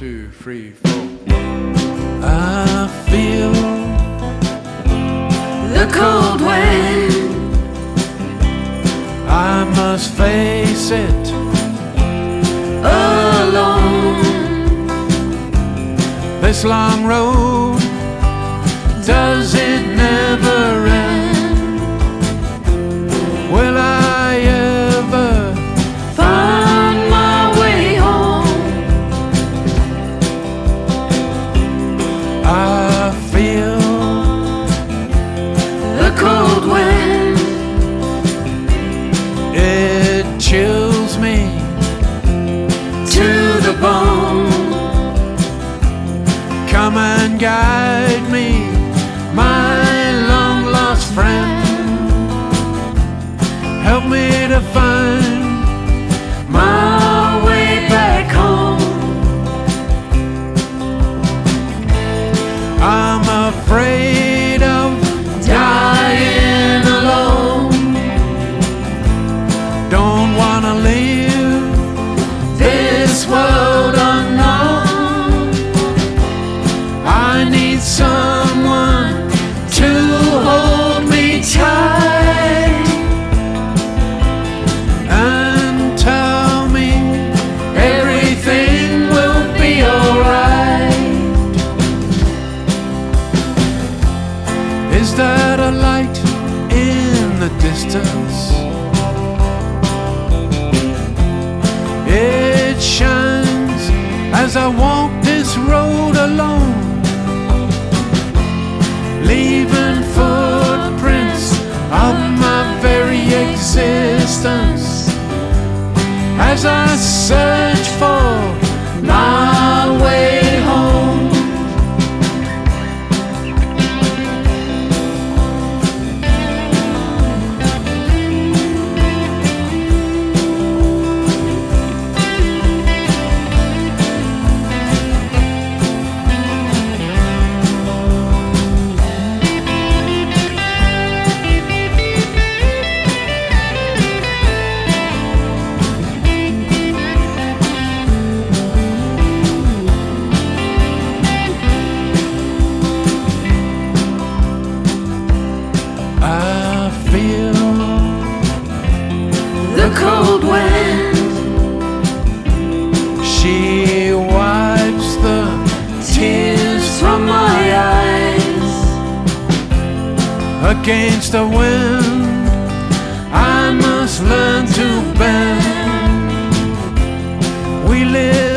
2, 3, 4. I feel the cold wind. I must face it Alone, this long road, does it never end? Will I ever find my way home? I feel The cold wind, it chills me to the bone. Come and guide me, my long lost friend. Help me to find My way back home. I'm afraid of Dying alone, don't wanna leave this world unknown. I need someone To hold me tight and tell me everything will be alright. is that a light in the distance? It shines as I walk this road alone, leaving footprints of my very existence as I search for My way home. I feel The cold wind, she wipes the tears from my eyes. against the wind. I must learn to bend. We live